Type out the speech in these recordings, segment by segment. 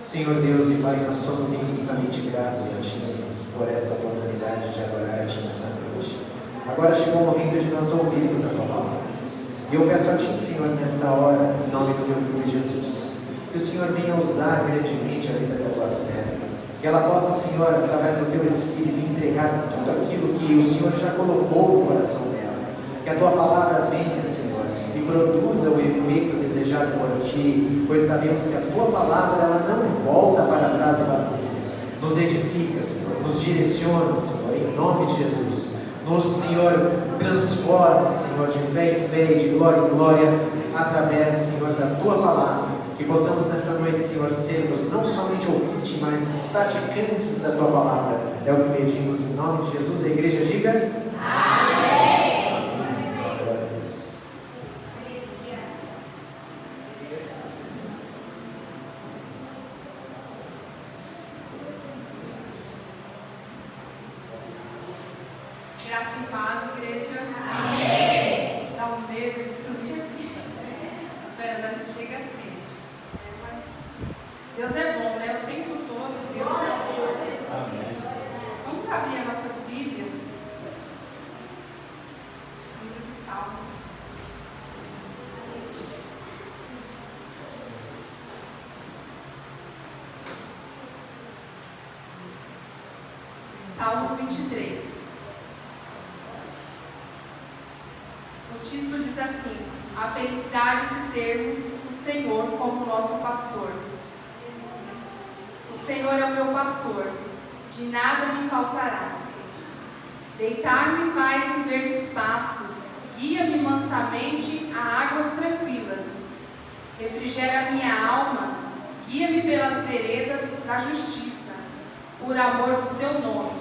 Senhor Deus e Pai, nós somos infinitamente gratos a Ti por esta oportunidade de adorar a Ti nesta noite. Agora chegou o momento de nós ouvirmos a Tua palavra. E eu peço a Ti, Senhor, nesta hora, em nome do Teu Filho Jesus, que o Senhor venha usar grandemente a vida da Tua serva. Que ela possa, Senhor, através do Teu Espírito, entregar tudo aquilo que o Senhor já colocou no coração dela. Que a Tua palavra venha, Senhor, e produza o efeito desejado por Ti, pois sabemos que a Tua palavra ela não volta para trás vazia. Nos edifica, Senhor, nos direciona, Senhor, em nome de Jesus. Nos, Senhor, transforma, Senhor, de fé em fé, de glória em glória, através, Senhor, da Tua palavra. Que possamos nesta noite, Senhor, sermos não somente ouvintes, mas praticantes da Tua palavra. É o que pedimos em nome de Jesus. A igreja diga: Amém. Graça e paz, igreja. Amém. Dá um medo de subir aqui. As férias da gente chega aqui. Mas Deus é bom, né? O tempo todo, Deus é bom. Amém. Vamos abrir as nossas Bíblias. Livro de Salmos. Salmos 23. O título diz assim: a felicidade de termos o Senhor como nosso pastor. O Senhor é o meu pastor, de nada me faltará. Deitar-me faz em verdes pastos, guia-me mansamente a águas tranquilas. Refrigera a minha alma, guia-me pelas veredas da justiça, por amor do seu nome.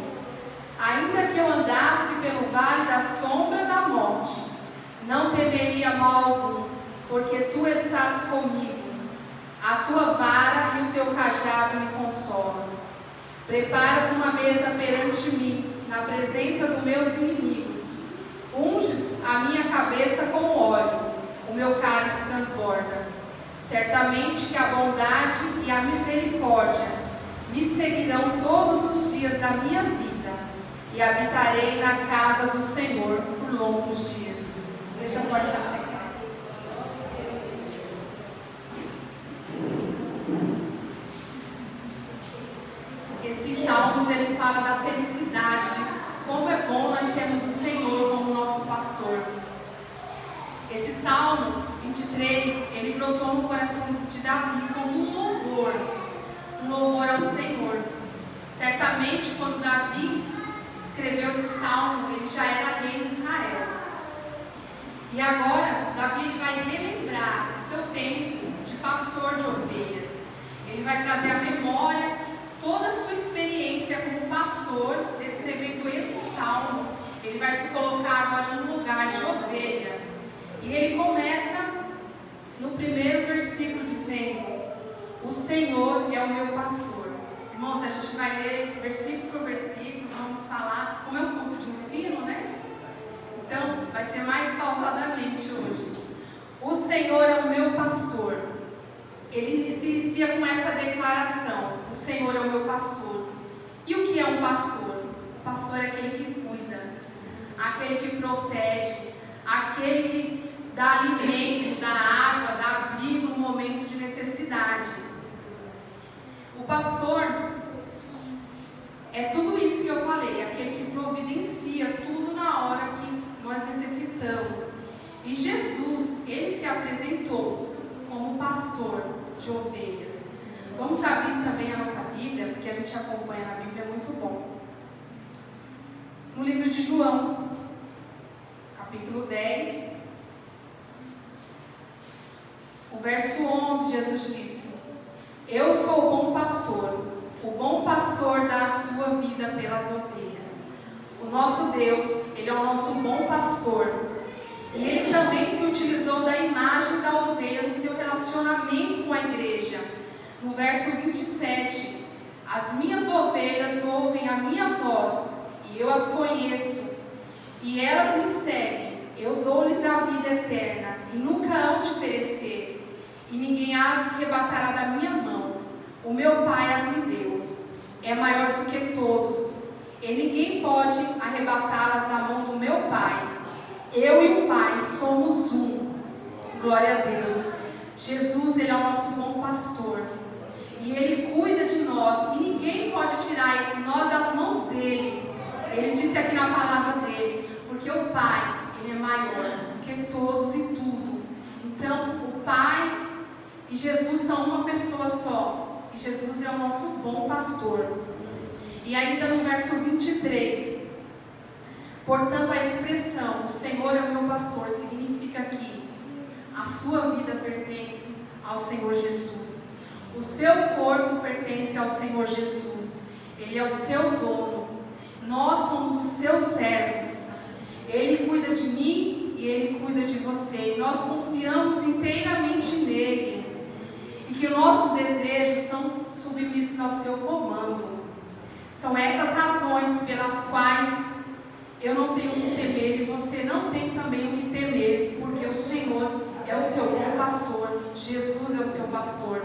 Ainda que eu andasse pelo vale da sombra da morte, não temeria mal algum, porque Tu estás comigo. A Tua vara e o Teu cajado me consolas. Preparas uma mesa perante mim, na presença dos meus inimigos. Unges a minha cabeça com óleo, o meu cálice transborda. Certamente que a bondade e a misericórdia me seguirão todos os dias da minha vida, e habitarei na casa do Senhor por longos dias. Deixa a porta se assentar. Esses salmos ele fala da felicidade, de como é bom nós termos o Senhor como nosso pastor. Esse salmo 23, ele brotou no coração de Davi como um louvor ao Senhor. Certamente quando Davi escreveu esse salmo, ele já era rei de Israel. E agora, Davi ele vai relembrar o seu tempo de pastor de ovelhas. Ele vai trazer à memória toda a sua experiência como pastor, descrevendo esse salmo. Ele vai se colocar agora no lugar de ovelha. E ele começa no primeiro versículo dizendo: o Senhor é o meu pastor. Irmãos, a gente vai ler versículo por versículo, vamos falar, como é um culto de ensino, né? Então, vai ser mais pausadamente hoje. O Senhor é o meu pastor. Ele se inicia com essa declaração: o Senhor é o meu pastor. E o que é um pastor? O pastor é aquele que cuida, aquele que protege, aquele que dá alimento, dá água, dá abrigo no momento de necessidade. O pastor é tudo isso que eu falei, aquele que providencia tudo na hora que nós necessitamos. E Jesus, ele se apresentou como pastor de ovelhas. Vamos abrir também a nossa Bíblia, porque a gente acompanha na Bíblia, é muito bom. No livro de João, capítulo 10, o verso 11, Jesus disse: eu sou o bom pastor. O bom pastor dá a sua vida pelas ovelhas. O nosso Deus, Ele é o nosso bom pastor. E Ele também se utilizou da imagem da ovelha no seu relacionamento com a igreja. No verso 27, as minhas ovelhas ouvem a minha voz, e eu as conheço, e elas me seguem. Eu dou-lhes a vida eterna, e nunca hão de perecer, e ninguém as arrebatará da minha mão. O meu meu Pai as me deu. É maior do que todos, e ninguém pode arrebatá-las da mão do meu Pai. Eu e o Pai somos um. Glória a Deus. Jesus, Ele é o nosso bom pastor. E Ele cuida de nós. E ninguém pode tirar nós das mãos dEle. Ele disse aqui na palavra dEle. Porque o Pai, Ele é maior do que todos e tudo. Então, o Pai e Jesus são uma pessoa só. E Jesus é o nosso bom pastor. E ainda no verso 23. Portanto, a expressão, o Senhor é o meu pastor, significa que a sua vida pertence ao Senhor Jesus. O seu corpo pertence ao Senhor Jesus. Ele é o seu dono. Nós somos os seus servos. Ele cuida de mim e Ele cuida de você. E nós confiamos inteiramente nele. E que nossos desejos são submissos ao seu comando. São essas razões pelas quais eu não tenho o que temer e você não tem também o que temer, porque o Senhor é o seu bom pastor, Jesus é o seu pastor.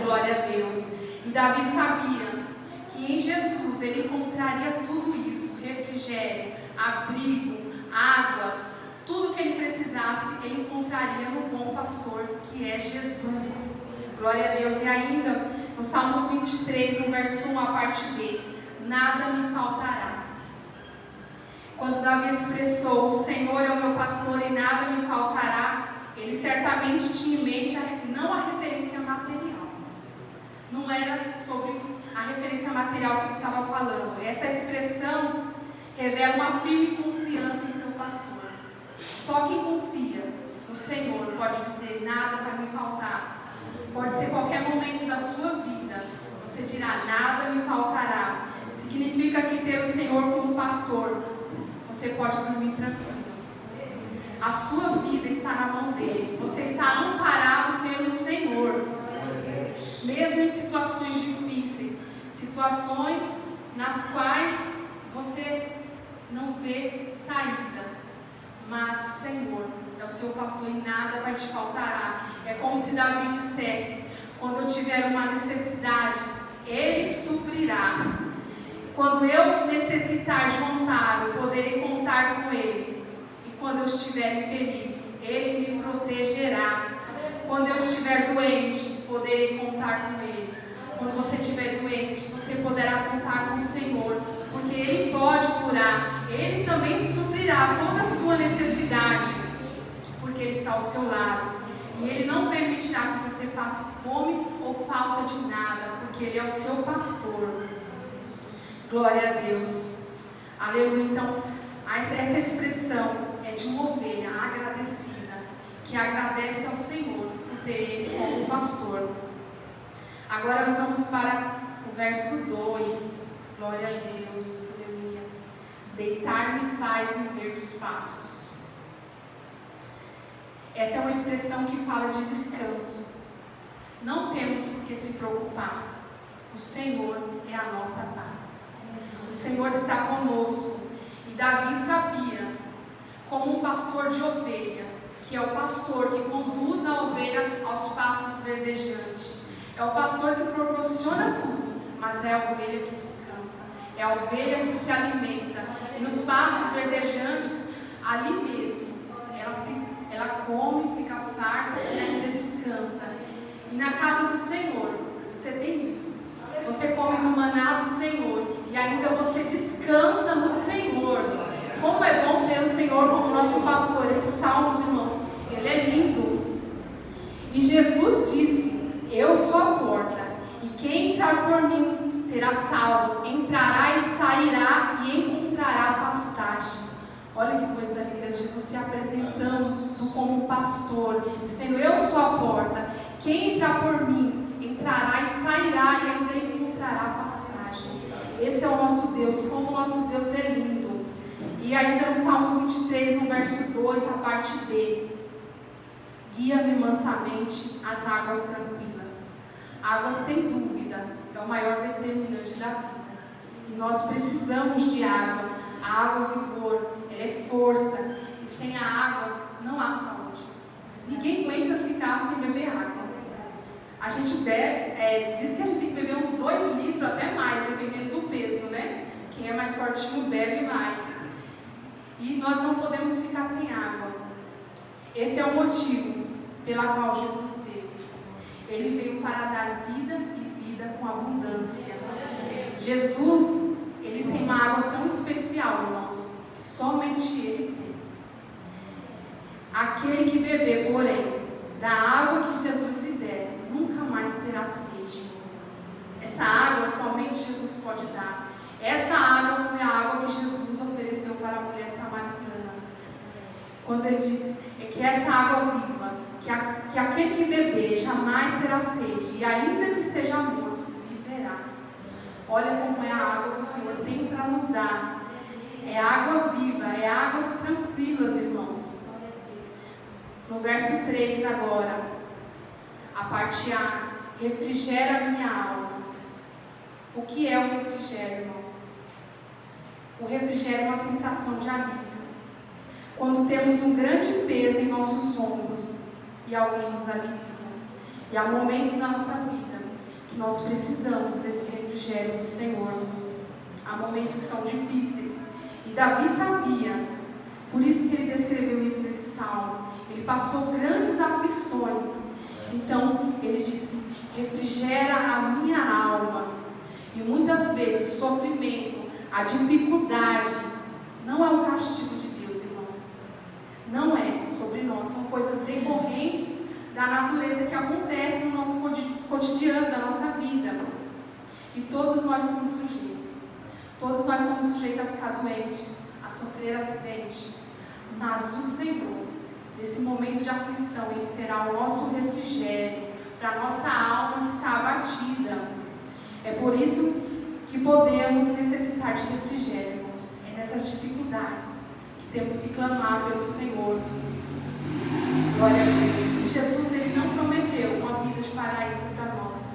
Glória a Deus. E Davi sabia que em Jesus ele encontraria tudo isso: refrigério, abrigo, água, tudo que ele precisasse, ele encontraria no bom pastor, que é Jesus. Glória a Deus. E ainda no Salmo 23, no verso 1, a parte B: nada me faltará. Quando Davi expressou, o Senhor é o meu pastor e nada me faltará, ele certamente tinha em mente não a referência material. Não era sobre a referência material que ele estava falando. Essa expressão revela uma firme confiança em seu pastor. Só quem confia no Senhor pode dizer, nada vai me faltar. Pode ser qualquer momento da sua vida, você dirá, nada me faltará. Significa que ter o Senhor como pastor, você pode dormir tranquilo. A sua vida está na mão dele. Você está amparado pelo Senhor. Mesmo em situações difíceis, situações nas quais você não vê saída, mas o Senhor é o seu pastor e nada vai te faltar. É como se Davi dissesse, quando eu tiver uma necessidade, Ele suprirá. Quando eu necessitar de um amparo, poderei contar com Ele. E quando eu estiver em perigo, Ele me protegerá. Quando eu estiver doente, poderei contar com Ele. Quando você estiver doente, você poderá contar com o Senhor, porque Ele pode curar. Ele também suprirá toda a sua necessidade, porque Ele está ao seu lado. E Ele não permitirá que você passe fome ou falta de nada, porque Ele é o seu pastor. Glória a Deus. Aleluia. Então, essa expressão é de uma ovelha agradecida, que agradece ao Senhor por ter Ele como pastor. Agora nós vamos para o verso 2. Glória a Deus. Aleluia. Deitar-me faz em verdes pastos. Essa é uma expressão que fala de descanso. Não temos por que se preocupar. O Senhor é a nossa paz. O Senhor está conosco. E Davi sabia, como um pastor de ovelha, que é o pastor que conduz a ovelha aos pastos verdejantes. É o pastor que proporciona tudo, mas é a ovelha que descansa. É a ovelha que se alimenta. E nos pastos verdejantes, ali mesmo, ela come, fica farta e ainda descansa. E na casa do Senhor, você tem isso. Você come do maná do Senhor e ainda você descansa no Senhor. Como é bom ter o Senhor como nosso pastor. Esse salmo, irmãos, ele é lindo. E Jesus disse, eu sou a porta, e quem entrar por mim será salvo. Entrará e sairá e encontrará pastagem. Olha que coisa linda, Jesus se apresentando como pastor, dizendo, eu sou a porta, quem entrar por mim entrará e sairá e ainda encontrará pastagem. Esse é o nosso Deus, como o nosso Deus é lindo. E ainda no Salmo 23, no verso 2, a parte B: guia-me mansamente às águas tranquilas. A água, sem dúvida, é o maior determinante da vida. E nós precisamos de água. A água é vigor, ela é força. E sem a água não há saúde. Ninguém aguenta ficar sem beber água. A gente bebe, diz que a gente tem que beber litro, até mais, dependendo do peso, né? Quem é mais fortinho bebe mais. E nós não podemos ficar sem água. Esse é o motivo pela qual Jesus veio. Ele veio para dar vida e vida com abundância. Jesus, ele tem uma água tão especial, irmãos, que somente ele tem. Aquele que beber, porém, da água que Jesus lhe der, nunca mais terá sede. Essa água somente Jesus pode dar. Essa água foi a água que Jesus ofereceu para a mulher samaritana. Quando ele disse que essa água viva, que aquele que beber jamais terá sede, e ainda que esteja morto, viverá. Olha como é a água que o Senhor tem para nos dar. É água viva, é águas tranquilas, irmãos. No verso 3 agora, a parte A, refrigera a minha alma. O que é o refrigério, irmãos? O refrigério é uma sensação de alívio. Quando temos um grande peso em nossos ombros e alguém nos alivia. E há momentos na nossa vida que nós precisamos desse refrigério do Senhor. Há momentos que são difíceis. E Davi sabia, por isso que ele descreveu isso nesse salmo. Ele passou grandes aflições. Então ele disse: refrigera a minha alma. E muitas vezes o sofrimento, a dificuldade, não é um castigo de Deus, irmãos. Não é sobre nós, são coisas decorrentes da natureza que acontece no nosso cotidiano, da nossa vida. E todos nós estamos sujeitos. Todos nós estamos sujeitos a ficar doentes, a sofrer acidente. Mas o Senhor, nesse momento de aflição, Ele será o nosso refrigério para a nossa alma que está abatida. É por isso que podemos necessitar de refrigério, irmãos. É nessas dificuldades que temos que clamar pelo Senhor. Glória a Deus. E Jesus, Ele não prometeu uma vida de paraíso para nós.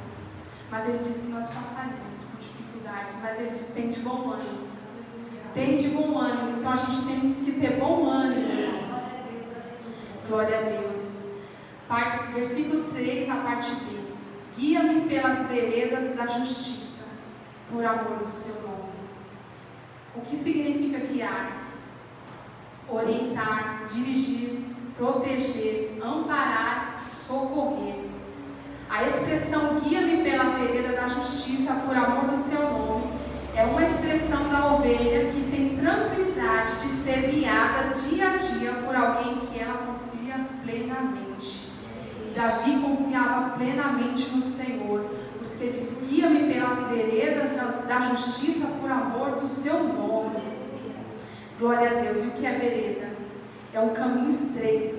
Mas Ele disse que nós passaríamos por dificuldades. Mas Ele disse: tem de bom ânimo. Tem de bom ânimo. Então a gente tem que ter bom ânimo, irmãos. Glória a Deus. Versículo 3, a parte B. Guia-me pelas veredas da justiça, por amor do seu nome. O que significa guiar? Orientar, dirigir, proteger, amparar e socorrer. A expressão guia-me pela vereda da justiça, por amor do seu nome, é uma expressão da ovelha que tem tranquilidade de ser guiada dia a dia por alguém que ela confia plenamente. Davi confiava plenamente no Senhor, por isso que ele disse: guia-me pelas veredas da justiça por amor do seu nome. Glória a Deus. E o que é vereda? É um caminho estreito.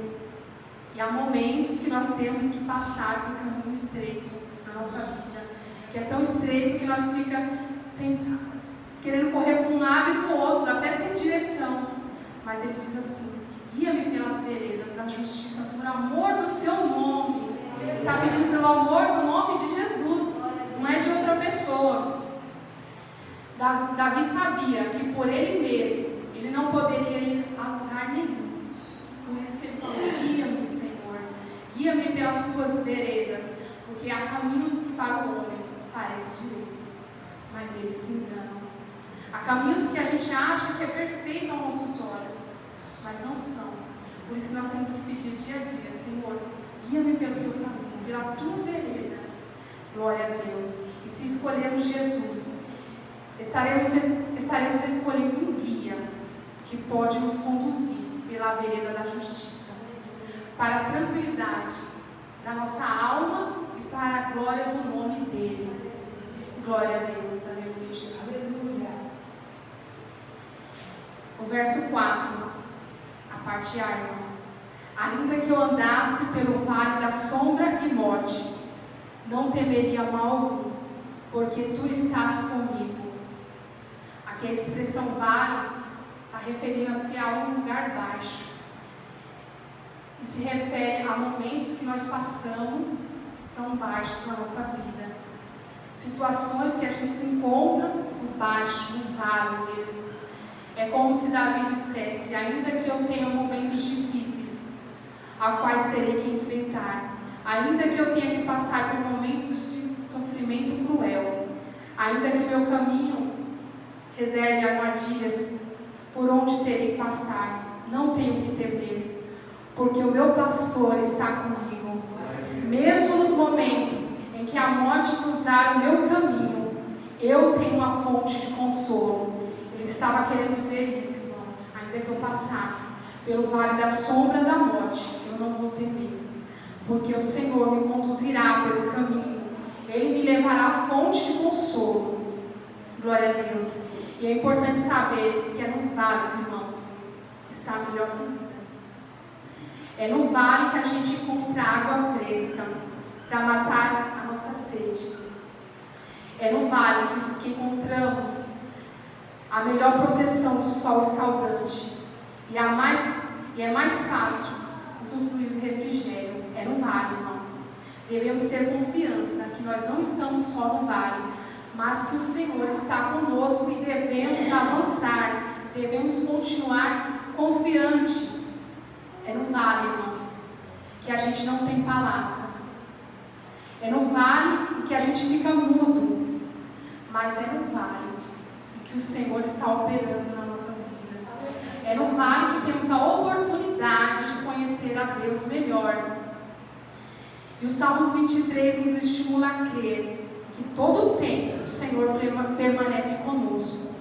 E há momentos que nós temos que passar por um caminho estreito na nossa vida, que é tão estreito que nós ficamos querendo correr para um lado e para o outro, até sem direção. Mas ele diz assim: guia-me pelas veredas da justiça por amor do seu nome. Ele está pedindo pelo amor do nome de Jesus, não é de outra pessoa. Davi sabia que por ele mesmo, ele não poderia ir a lugar nenhum. Por isso que ele falou: guia-me, Senhor, guia-me pelas tuas veredas, porque há caminhos que para o homem parecem direito, mas eles se enganam. Há caminhos que a gente acha que é perfeito aos nossos olhos, mas não são. Por isso que nós temos que pedir dia a dia: Senhor, guia-me pelo teu caminho, pela tua vereda. Glória a Deus. E se escolhermos Jesus, estaremos escolhendo um guia que pode nos conduzir pela vereda da justiça, para a tranquilidade da nossa alma e para a glória do nome dele. Glória a Deus. Aleluia, Jesus. O verso 4, a parte A, irmão. Ainda que eu andasse pelo vale da sombra e morte, não temeria mal algum, porque tu estás comigo. Aqui a expressão vale está referindo-se a um lugar baixo. E se refere a momentos que nós passamos que são baixos na nossa vida. Situações que a gente se encontra no baixo, no vale mesmo. É como se Davi dissesse: ainda que eu tenha momentos difíceis, a quais terei que enfrentar, ainda que eu tenha que passar por momentos de sofrimento cruel, Ainda que meu caminho reserve armadilhas por onde terei que passar, não tenho que temer, porque o meu pastor está comigo. Mesmo nos momentos em que a morte cruzar o meu caminho, eu tenho uma fonte de consolo. Ele estava querendo dizer isso, irmão. Ainda que eu passar pelo vale da sombra da morte, eu não vou temer, porque o Senhor me conduzirá pelo caminho. Ele me levará à fonte de consolo. Glória a Deus. E é importante saber que é nos vales, irmãos, que está a melhor comida. É no vale que a gente encontra água fresca para matar a nossa sede. É no vale que encontramos a melhor proteção do sol escaldante. E é mais fácil usufruir do refrigério. É no vale, irmão. Devemos ter confiança que nós não estamos só no vale, mas que o Senhor está conosco e devemos avançar, devemos continuar confiante. É no vale, irmãos, que a gente não tem palavras. É no vale que a gente fica mudo, mas é no vale que o Senhor está operando nas nossas vidas. É no vale que temos a oportunidade de conhecer a Deus melhor. E o Salmos 23 nos estimula a crer que todo o tempo o Senhor permanece conosco.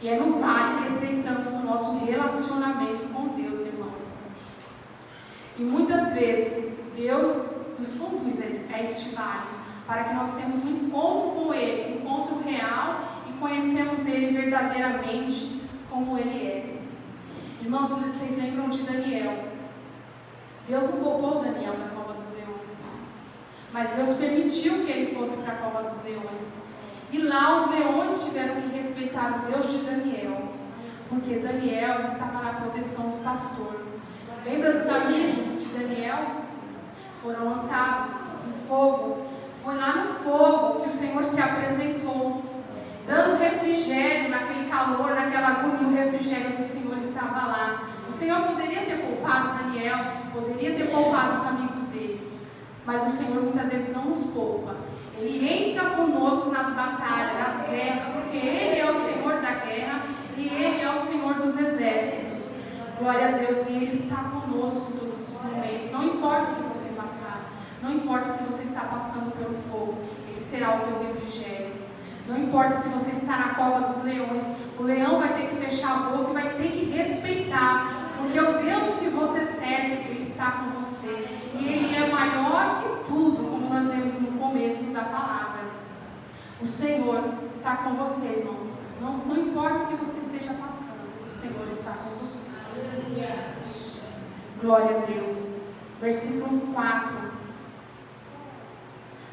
E é no vale que estreitamos o nosso relacionamento com Deus, irmãos. E muitas vezes Deus nos conduz a este vale para que nós tenhamos um encontro com Ele, um encontro real, e conhecemos Ele verdadeiramente como Ele é. Irmãos, vocês lembram de Daniel? Deus não poupou Daniel da cova dos leões, mas Deus permitiu que ele fosse para a cova dos leões. E lá os leões tiveram que respeitar o Deus de Daniel, porque Daniel estava na proteção do pastor. Lembra dos amigos de Daniel? Foram lançados em fogo. Foi lá no fogo que o Senhor se apresentou, dando refrigério naquele calor, naquela agonia. O refrigério do Senhor estava lá. O Senhor poderia ter poupado Daniel, poderia ter poupado os amigos dele, mas o Senhor muitas vezes não nos poupa. Ele entra conosco nas batalhas, nas guerras, porque Ele é o Senhor da guerra e Ele é o Senhor dos exércitos. Glória a Deus. E Ele está conosco em todos os momentos. Não importa o que você passar, não importa se você está passando pelo fogo, Ele será o seu refrigério. Não importa se você está na cova dos leões, o leão vai ter que fechar a boca e vai ter que respeitar, porque o Deus que você serve, Ele está com você. E Ele é maior que tudo, como nós lemos no começo da palavra. O Senhor está com você, irmão. Não importa o que você esteja passando, o Senhor está com você. Glória a Deus. Versículo 4,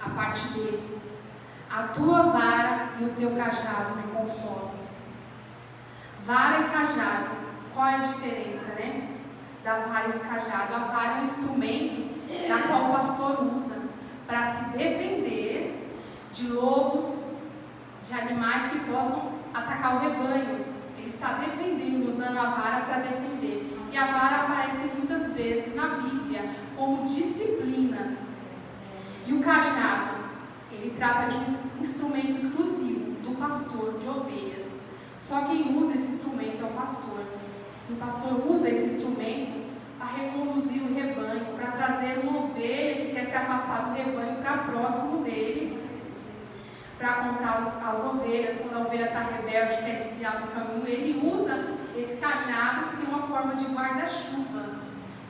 a parte B. A tua vara e o teu cajado me consolam. Vara e cajado, qual é a diferença, né? Da vara e do cajado. A vara é um instrumento da qual o pastor usa para se defender de lobos, de animais que possam atacar o rebanho. Ele está defendendo, usando a vara para defender. E a vara aparece muitas vezes na Bíblia como disciplina. E o cajado, ele trata de um instrumento exclusivo do pastor de ovelhas. Só quem usa esse instrumento é o pastor. E o pastor usa esse instrumento para reconduzir o rebanho, para trazer uma ovelha que quer se afastar do rebanho para próximo dele, para contar as ovelhas. Quando a ovelha está rebelde, quer desviar do caminho, ele usa esse cajado que tem uma forma de guarda-chuva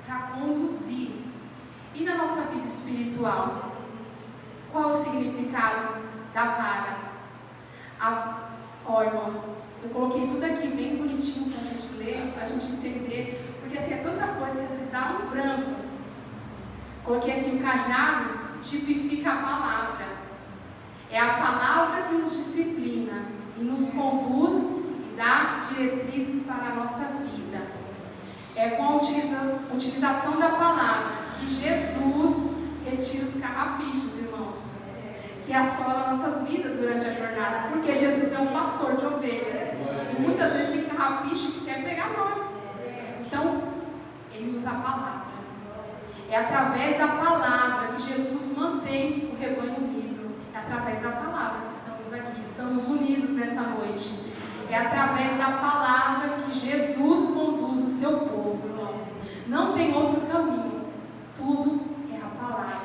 para conduzir. E na nossa vida espiritual, qual é o significado da vara? Irmãos, eu coloquei tudo aqui bem bonitinho para a gente ler, para a gente entender, porque assim é tanta coisa que às vezes dá um branco. Coloquei aqui o cajado, tipifica a palavra. É a palavra que nos disciplina e nos conduz e dá diretrizes para a nossa vida. É com a utilização da palavra que Jesus retira os carrapichos, irmãos, que assola nossas vidas durante a jornada, porque Jesus é um pastor de ovelhas e muitas vezes tem carrapicho que quer pegar nós. Então, ele usa a palavra. É através da palavra que Jesus mantém o rebanho unido. É através da palavra que estamos aqui. É através da palavra que Jesus conduz o seu povo, irmãos. Não tem outro caminho. Tudo é a palavra.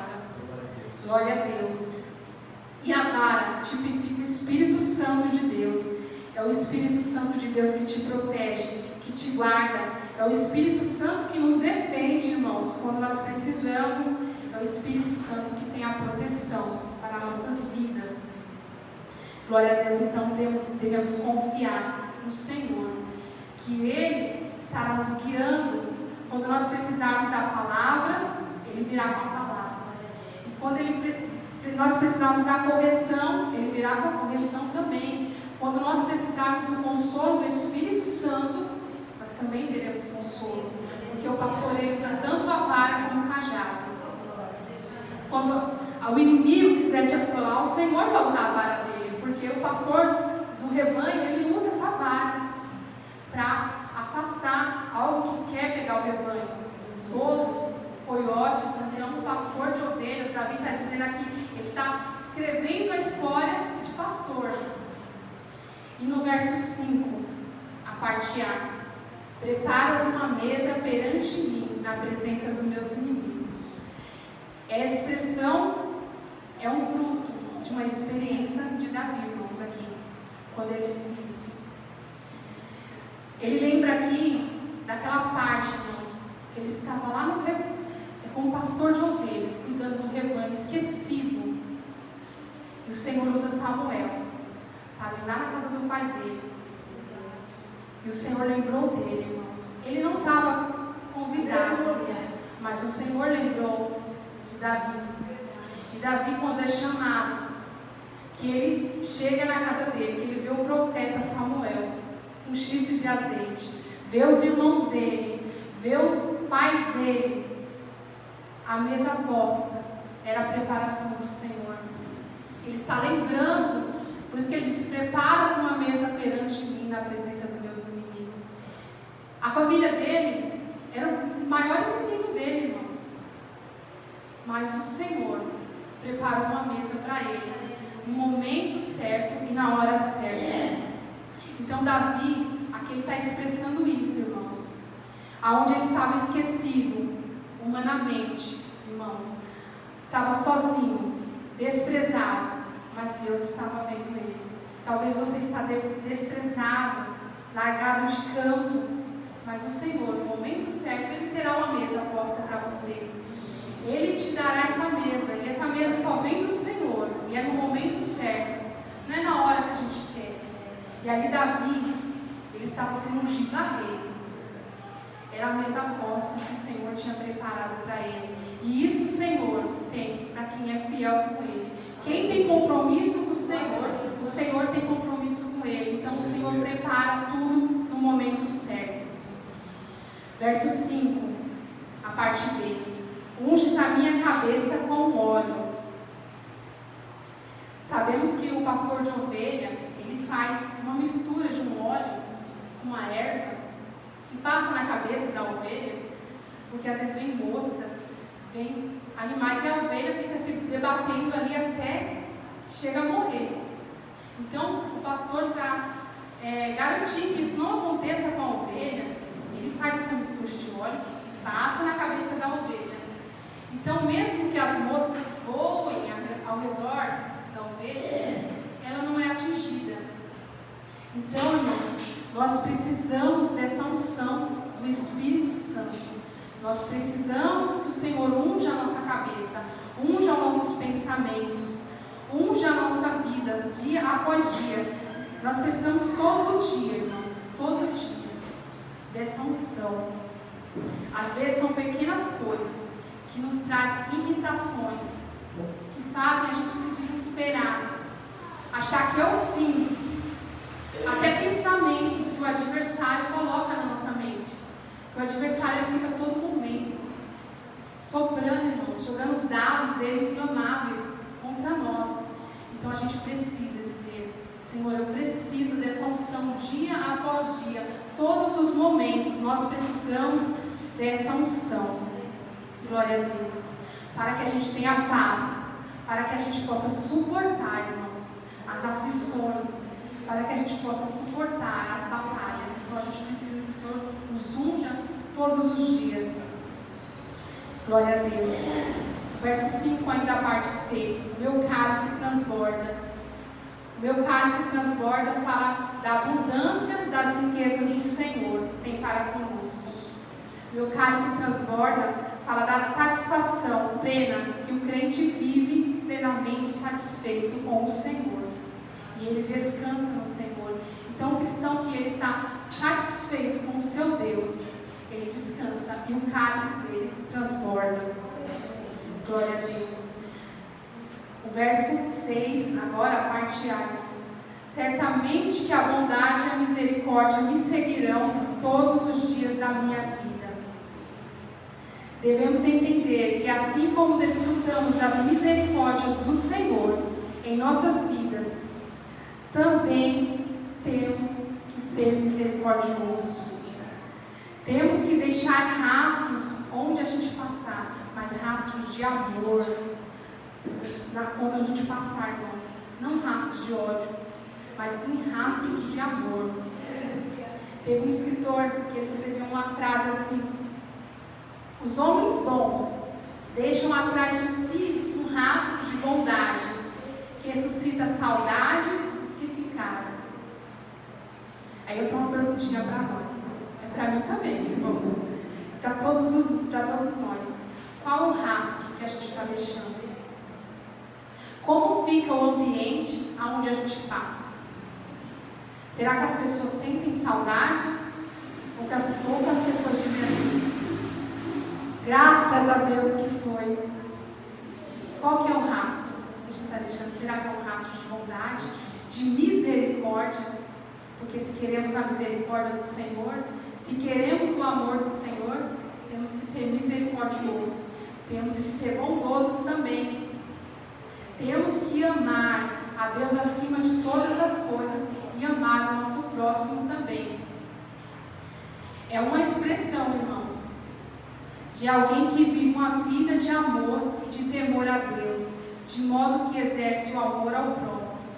Glória a Deus. E a vara tipifica o Espírito Santo de Deus. É o Espírito Santo de Deus que te protege, que te guarda. É o Espírito Santo que nos defende, irmãos, quando nós precisamos. É o Espírito Santo que tem a proteção para nossas vidas. Glória a Deus, então devemos confiar no Senhor, que Ele estará nos guiando. Quando nós precisarmos da palavra, Ele virá com a palavra. E quando nós precisarmos da correção, Ele virá com a correção também. Quando nós precisarmos do consolo do Espírito Santo, nós também teremos consolo. Porque o pastoreio usa tanto a vara como o cajado. Quando o inimigo quiser te assolar, o Senhor vai usar a vara dele. Porque o pastor do rebanho, ele usa essa vara para afastar algo que quer pegar o rebanho. Lobos, coiotes, leão, pastor de ovelhas. Davi está dizendo aqui, ele está escrevendo a história de pastor. E no verso 5, a parte A: preparas uma mesa perante mim, na presença dos meus inimigos. Essa expressão é um fruto de uma experiência de Davi, irmãos, aqui, quando ele disse isso. Ele lembra aqui daquela parte, irmãos, que ele estava lá no como pastor de ovelhas, cuidando do rebanho, esquecido. E o Senhor usa Samuel para ir lá na casa do pai dele. E o Senhor lembrou dele, irmãos. Ele não estava convidado, mas o Senhor lembrou de Davi. E Davi, quando é chamado, que ele chega na casa dele, que ele vê o profeta Samuel, um chifre de azeite, vê os irmãos dele, vê os pais dele, a mesa posta, era a preparação do Senhor. Ele está lembrando, por isso que ele disse: preparas uma mesa perante mim, na presença dos meus inimigos. A família dele era o maior inimigo dele, irmãos. Mas o Senhor preparou uma mesa para ele, no momento certo e na hora certa. Então Davi, aqui ele está expressando isso, irmãos. Aonde ele estava esquecido, humanamente, irmãos, estava sozinho, desprezado, mas Deus estava vendo ele. Talvez você está desprezado, largado de canto, mas o Senhor, no momento certo, Ele terá uma mesa posta para você. Ele te dará essa mesa, e essa mesa só vem do Senhor, e é no momento certo, não é na hora que a gente quer. E ali Davi, ele estava sendo ungido a rei. Era a mesa posta que o Senhor tinha preparado para ele. E isso o Senhor tem para quem é fiel com Ele. Quem tem compromisso com o Senhor tem compromisso com Ele. Então o Senhor prepara tudo no momento certo. Verso 5, a parte B: unges a minha cabeça com óleo. Sabemos que o pastor de ovelha, ele faz uma mistura de um óleo com uma erva que passa na cabeça da ovelha, porque às vezes vem moscas, vem animais, e a ovelha fica se debatendo ali até que chega a morrer. Então o pastor, para garantir que isso não aconteça com a ovelha, ele faz essa mistura de óleo, passa na cabeça da ovelha. Então, mesmo que as moscas voem ao redor da ovelha, ela não é atingida. Então, irmãos, nós precisamos dessa unção do Espírito Santo. Nós precisamos que o Senhor unja a nossa cabeça, unja os nossos pensamentos, unja a nossa vida, dia após dia. Nós precisamos todo dia, irmãos, todo dia, dessa unção. Às vezes são pequenas coisas que nos trazem irritações, que fazem a gente se desesperar, achar que é o fim. Até pensamentos que o adversário coloca na nossa mente. Que o adversário fica a todo momento soprando, irmãos, jogando os dados dele inflamáveis contra nós. Então a gente precisa dizer: Senhor, eu preciso dessa unção dia após dia. Todos os momentos nós precisamos dessa unção. Glória a Deus. Para que a gente tenha paz, para que a gente possa suportar, irmãos, as aflições, para que a gente possa suportar as batalhas. Então a gente precisa que o Senhor nos unja todos os dias. Glória a Deus. Verso 5, ainda a parte C. O meu cálice transborda. O meu cálice transborda fala da abundância das riquezas do Senhor tem para conosco. O meu cálice transborda fala da satisfação plena que o crente vive plenamente satisfeito com o Senhor. E ele descansa no Senhor. Então o cristão que ele está satisfeito com o seu Deus, ele descansa e o cálice dele transborda. Glória a Deus. O verso 6, agora a parte A, irmãos. Certamente que a bondade e a misericórdia me seguirão todos os dias da minha vida. Devemos entender que assim como desfrutamos das misericórdias do Senhor em nossas vidas, também temos que ser misericordiosos. Temos que deixar rastros onde a gente passar, mas rastros de amor quando a gente passar, irmãos. Não rastros de ódio, mas sim rastros de amor. Teve um escritor que ele escreveu uma frase assim: os homens bons deixam atrás de si um rastro de bondade que suscita saudade dos que ficaram. Aí eu tenho uma perguntinha para nós. É para mim também, irmãos. Para todos nós. Qual é o rastro que a gente está deixando? Como fica o ambiente aonde a gente passa? Será que as pessoas sentem saudade? Ou que as pessoas dizem assim: graças a Deus que foi? Qual que é o rastro que a gente está deixando? Será que é um rastro de bondade, de misericórdia? Porque se queremos a misericórdia do Senhor, se queremos o amor do Senhor, temos que ser misericordiosos, temos que ser bondosos também. Temos que amar a Deus acima de todas as coisas e amar o nosso próximo também. É uma expressão, irmãos, de alguém que vive uma vida de amor e de temor a Deus, de modo que exerce o amor ao próximo.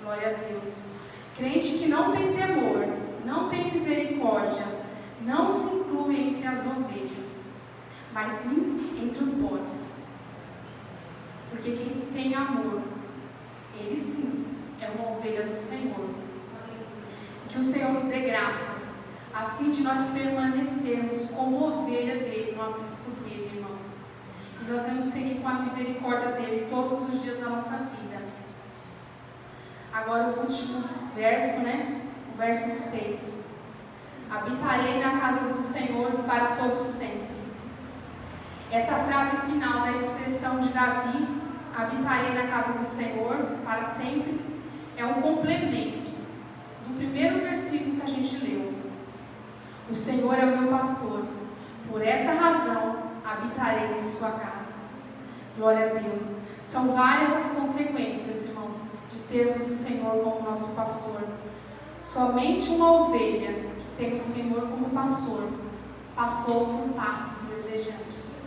Glória a Deus. Crente que não tem temor, não tem misericórdia, não se inclui entre as ovelhas, mas sim entre os bodes. Porque quem tem amor, ele sim é uma ovelha do Senhor. Que o Senhor nos dê graça, a fim de nós permanecermos como ovelha dele, no aprisco dele, irmãos. E nós vamos seguir com a misericórdia dele todos os dias da nossa vida. Agora o último verso, o verso 6. Habitarei na casa do Senhor para todo sempre. Essa frase final da expressão de Davi, habitarei na casa do Senhor para sempre, é um complemento do primeiro versículo que a gente leu. O Senhor é o meu pastor, por essa razão habitarei em sua casa. Glória a Deus. São várias as consequências, irmãos, de termos o Senhor como nosso pastor. Somente uma ovelha que tem o Senhor como pastor passou por pastos verdejantes.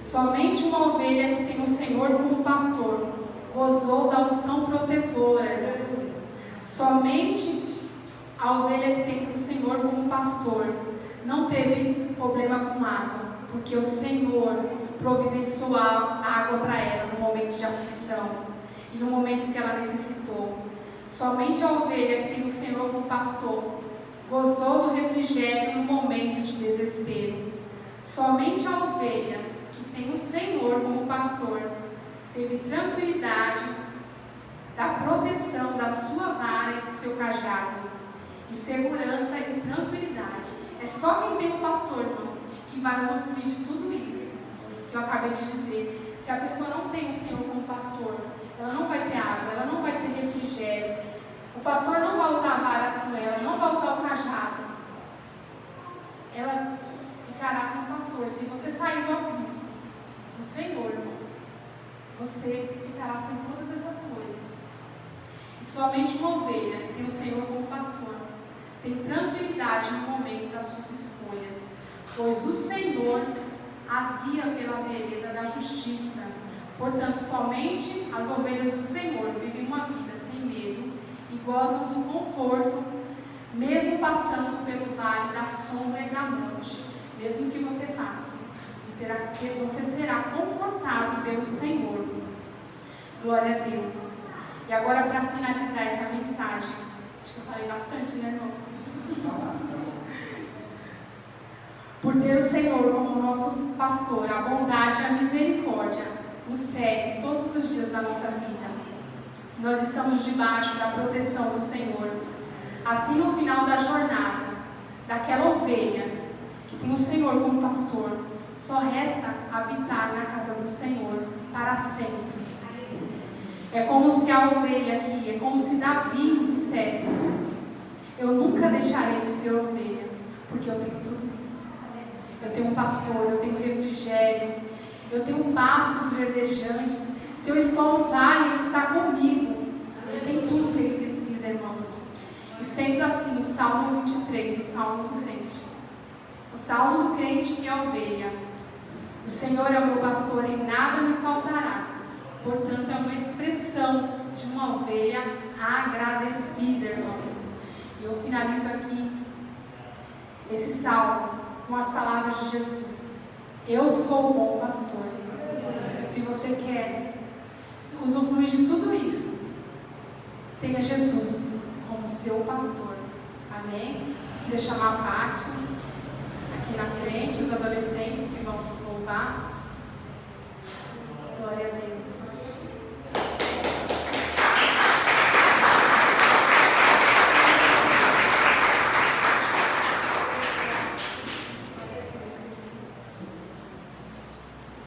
Somente uma ovelha que tem o Senhor como pastor gozou da unção protetora, irmãos. Somente a ovelha que tem o Senhor como pastor não teve problema com água, porque o Senhor providenciou água para ela no momento de aflição e no momento que ela necessitou. Somente a ovelha que tem o Senhor como pastor gozou do refrigério no momento de desespero. Somente a ovelha tem o Senhor como pastor, teve tranquilidade da proteção da sua vara e do seu cajado, e segurança e tranquilidade. É só quem tem um pastor, irmãos, que vai usufruir de tudo isso que eu acabei de dizer. Se a pessoa não tem o Senhor como pastor, ela não vai ter água, ela não vai ter refrigério, o pastor não vai usar a vara com ela, não vai usar o cajado, ela ficará sem pastor. Se você sair do aprisco do Senhor, irmãos, você ficará sem todas essas coisas. E somente uma ovelha que tem o Senhor como pastor tem tranquilidade no momento das suas escolhas, pois o Senhor as guia pela vereda da justiça. Portanto, somente as ovelhas do Senhor vivem uma vida sem medo e gozam do conforto conforto, mesmo passando pelo vale da sombra e da morte. Mesmo que você passe, você será confortado pelo Senhor. Glória a Deus. E agora, para finalizar essa mensagem, acho que eu falei bastante, né, irmãos? Por ter o Senhor como nosso pastor, a bondade e a misericórdia nos segue todos os dias da nossa vida. Nós estamos debaixo da proteção do Senhor. Assim, no final da jornada, daquela ovelha que tem o Senhor como pastor, só resta habitar na casa do Senhor para sempre. É como se a ovelha aqui, é como se Davi dissesse: eu nunca deixarei de ser ovelha, porque eu tenho tudo isso. Eu tenho um pastor, eu tenho refrigério, eu tenho pastos verdejantes. Se eu estou no vale, Ele está comigo. Ele tem tudo que Ele precisa, irmãos. E sendo assim, o Salmo 23, o Salmo do crente. O Salmo do crente que é a ovelha. O Senhor é o meu pastor e nada me faltará. Portanto, é uma expressão de uma ovelha agradecida, irmãos. E eu finalizo aqui esse salmo com as palavras de Jesus: eu sou o bom pastor. Se você quer usufruir de tudo isso, tenha Jesus como seu pastor. Amém? Queria chamar a Paty aqui na frente, os adolescentes que vão louvar.